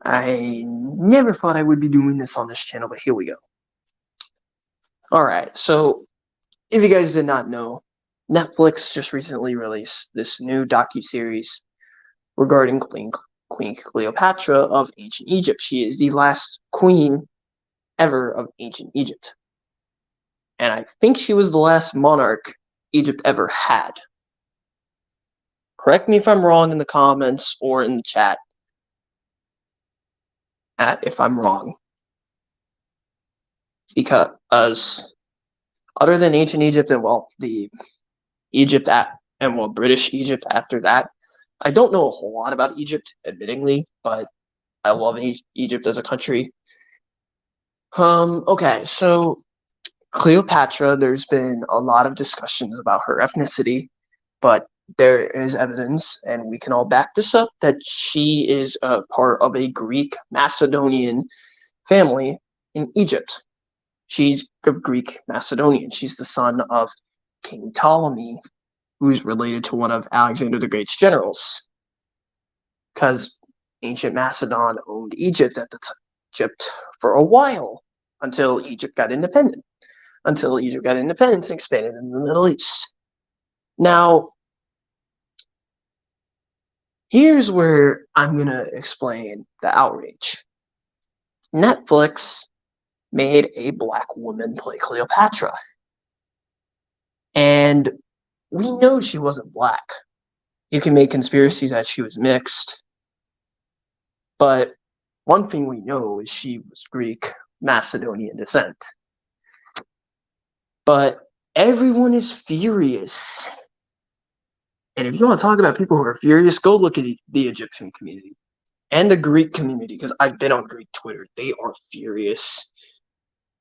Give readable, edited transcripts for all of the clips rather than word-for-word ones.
I never thought I would be doing this on this channel, but here we go. Alright, so if you guys did not know, Netflix just recently released this new docu-series regarding Queen Cleopatra of ancient Egypt. She is the last queen ever of ancient Egypt. And I think she was the last monarch Egypt ever had. Correct me if I'm wrong in the comments or in the chat if I'm wrong. Because other than ancient Egypt and, well, the Egypt British Egypt after that, I don't know a whole lot about Egypt, admittingly, but I love Egypt as a country. Okay, so Cleopatra, there's been a lot of discussions about her ethnicity, but there is evidence, and we can all back this up, that she is a part of a Greek Macedonian family in Egypt. She's of Greek Macedonian. She's the son of King Ptolemy, who's related to one of Alexander the Great's generals. Because ancient Macedon owned Egypt Egypt for a while until Egypt got independent. Until Egypt got independence and expanded in the Middle East. Now, here's where I'm going to explain the outrage. Netflix made a black woman play Cleopatra. And we know she wasn't black. You can make conspiracies that she was mixed. But one thing we know is she was Greek Macedonian descent. But everyone is furious. And if you want to talk about people who are furious, go look at the Egyptian community and the Greek community, because I've been on Greek Twitter. They are furious.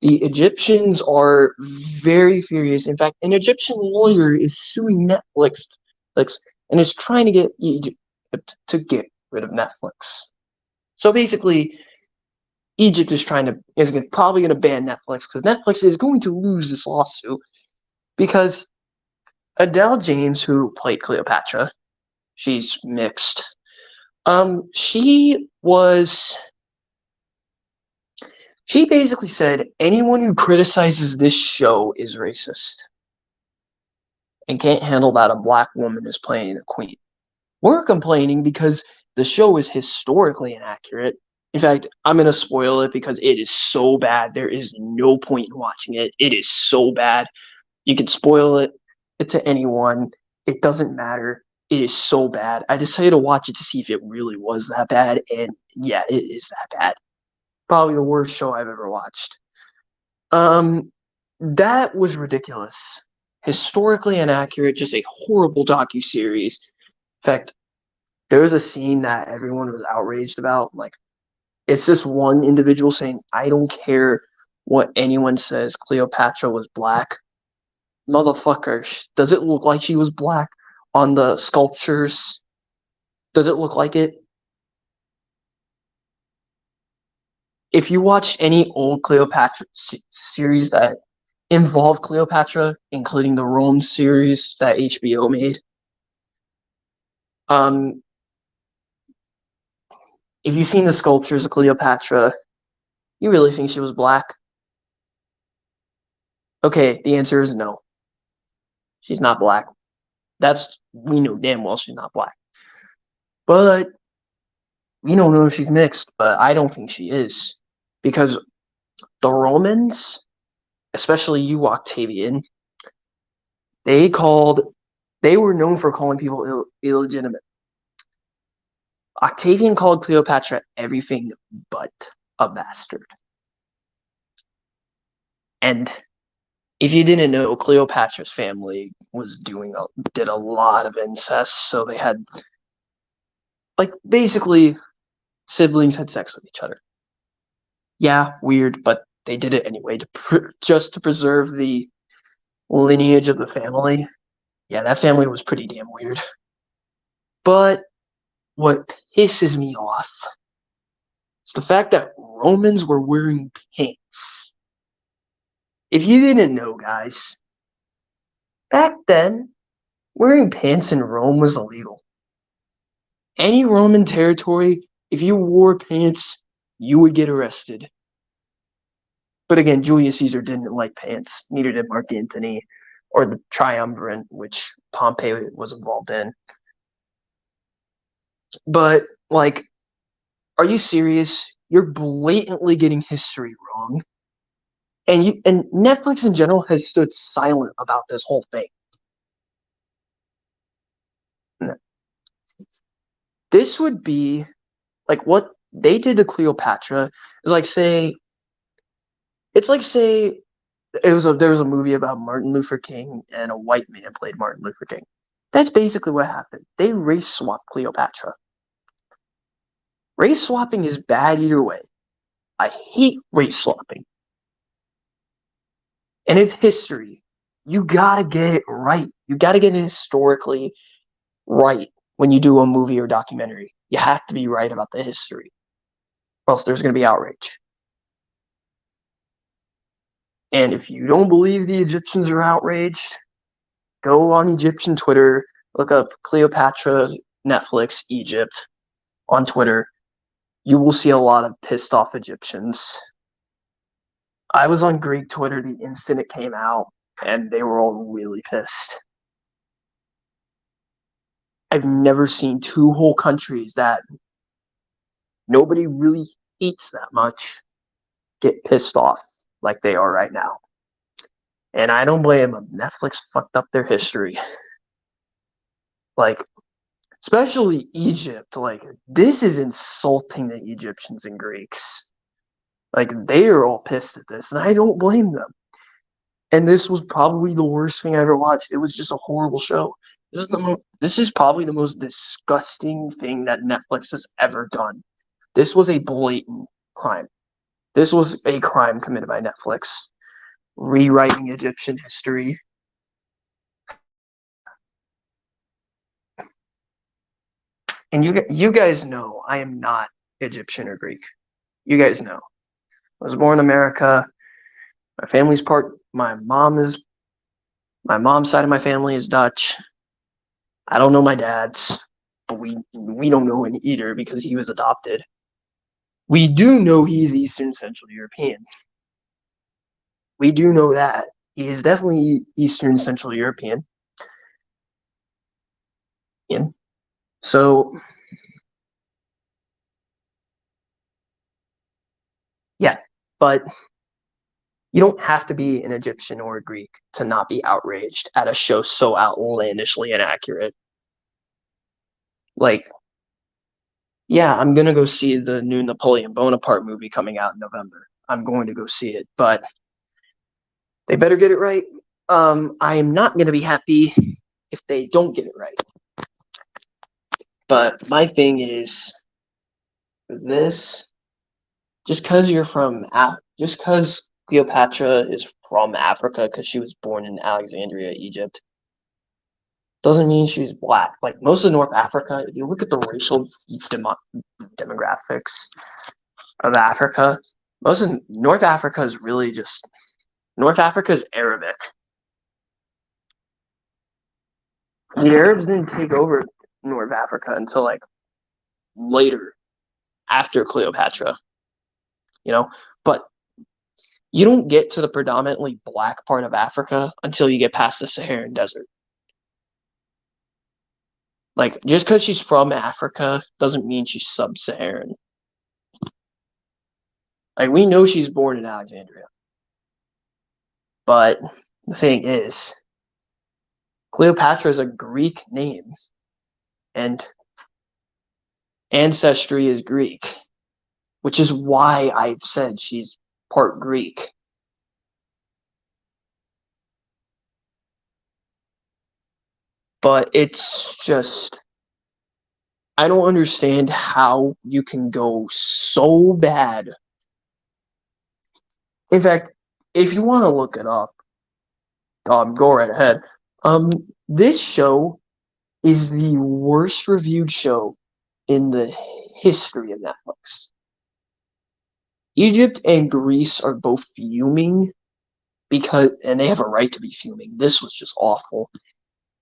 The Egyptians are very furious. In fact, an Egyptian lawyer is suing Netflix and is trying to get Egypt to get rid of Netflix. So basically, Egypt is probably going to ban Netflix, because Netflix is going to lose this lawsuit, because Adele James, who played Cleopatra, she's mixed. She basically said anyone who criticizes this show is racist and can't handle that a black woman is playing the queen. We're complaining because the show is historically inaccurate. In fact, I'm going to spoil it because it is so bad. There is no point in watching it. It is so bad. You can spoil it to anyone. It doesn't matter. It is so bad. I decided to watch it to see if it really was that bad, and yeah, it is that bad. Probably the worst show I've ever watched. That was ridiculous. Historically inaccurate, just a horrible docu-series. In fact, there was a scene that everyone was outraged about. Like, it's this one individual saying, I don't care what anyone says, Cleopatra was black. Motherfucker, does it look like she was black on the sculptures? Does it look like it? If you watch any old Cleopatra series that involved Cleopatra, including the Rome series that HBO made, if you've seen the sculptures of Cleopatra, you really think she was black? Okay, the answer is no. She's not black. We know damn well she's not black. But we don't know if she's mixed, but I don't think she is. Because the Romans, especially you, Octavian, they were known for calling people illegitimate. Octavian called Cleopatra everything but a bastard. And if you didn't know, Cleopatra's family did a lot of incest, so they had, basically, siblings had sex with each other. Yeah, weird, but they did it anyway, just to preserve the lineage of the family. Yeah, that family was pretty damn weird. But what pisses me off is the fact that Romans were wearing pants. If you didn't know, guys, back then, wearing pants in Rome was illegal. Any Roman territory, If you wore pants, you would get arrested. But again, Julius Caesar didn't like pants. Neither did Mark Antony or the triumvirate, which Pompey was involved in. But, like, are you serious? You're blatantly getting history wrong. And Netflix in general has stood silent about this whole thing. This would be like what they did to Cleopatra is like say it's like say there was a movie about Martin Luther King and a white man played Martin Luther King. That's basically what happened. They race swapped Cleopatra. Race swapping is bad either way. I hate race swapping. And it's history. You gotta get it right. You gotta get it historically right when you do a movie or documentary. You have to be right about the history, or else there's gonna be outrage. And if you don't believe the Egyptians are outraged, go on Egyptian Twitter, look up Cleopatra, Netflix, Egypt on Twitter. You will see a lot of pissed off Egyptians. I was on Greek Twitter the instant it came out, and they were all really pissed. I've never seen two whole countries that nobody really hates that much get pissed off like they are right now. And I don't blame them. Netflix fucked up their history. Like, especially Egypt. Like, this is insulting the Egyptians and Greeks. Like, they are all pissed at this, and I don't blame them. And this was probably the worst thing I ever watched. It was just a horrible show. This is probably the most disgusting thing that Netflix has ever done. This was a blatant crime. This was a crime committed by Netflix. Rewriting Egyptian history. And you guys know I am not Egyptian or Greek. You guys know. I was born in America. My family's my mom's side of my family is Dutch. I don't know my dad's, but we don't know him either because he was adopted. We do know he's Eastern Central European. We do know that. He is definitely Eastern Central European. So, yeah, but you don't have to be an Egyptian or a Greek to not be outraged at a show so outlandishly inaccurate. Like, yeah, I'm going to go see the new Napoleon Bonaparte movie coming out in November. I'm going to go see it, but they better get it right. I am not going to be happy if they don't get it right. But my thing is this, just because Cleopatra is from Africa, because she was born in Alexandria, Egypt, doesn't mean she's black. Like most of North Africa, if you look at the racial demographics of Africa, most of North Africa is really just North Africa is Arabic. The Arabs didn't take over North Africa until like later, after Cleopatra. But you don't get to the predominantly black part of Africa until you get past the Saharan Desert. Like, just because she's from Africa doesn't mean she's sub-Saharan. Like, we know she's born in Alexandria. But the thing is, Cleopatra is a Greek name, and ancestry is Greek, which is why I've said she's part Greek. But it's just, I don't understand how you can go so bad. In fact, if you want to look it up, go right ahead. This show is the worst reviewed show in the history of Netflix. Egypt and Greece are both fuming and they have a right to be fuming. This was just awful.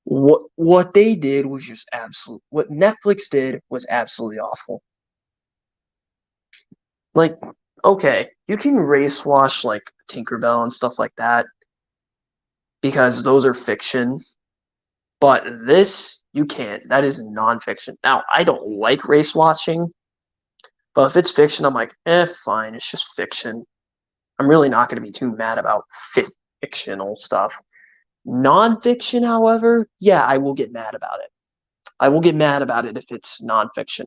What they did was just absolute. What Netflix did was absolutely awful. Like, okay, you can race wash like Tinkerbell and stuff like that because those are fiction, but this you can't. That is nonfiction. Now, I don't like race watching, but if it's fiction, I'm like, fine, it's just fiction. I'm really not going to be too mad about fictional stuff. Nonfiction, however, yeah, I will get mad about it. I will get mad about it if it's nonfiction.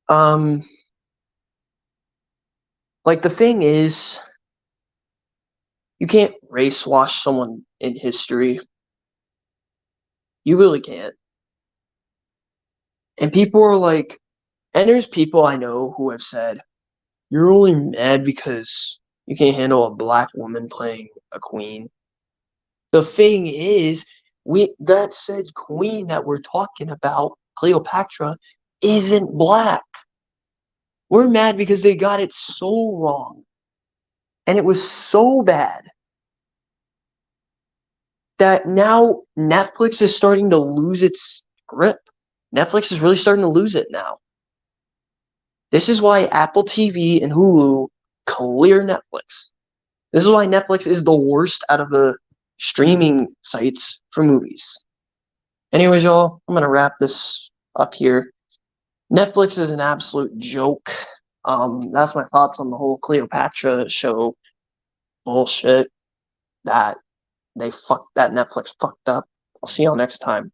Um, like the thing is, you can't race wash someone in history. You really can't. And people are like, and there's people I know who have said, you're only mad because you can't handle a black woman playing a queen. The thing is, that said queen that we're talking about, Cleopatra, isn't black. We're mad because they got it so wrong. And it was so bad that now Netflix is starting to lose its grip. Netflix is really starting to lose it now. This is why Apple TV and Hulu clear Netflix. This is why Netflix is the worst out of the streaming sites for movies. Anyways, y'all, I'm going to wrap this up here. Netflix is an absolute joke. That's my thoughts on the whole Cleopatra show bullshit that that Netflix fucked up. I'll see y'all next time.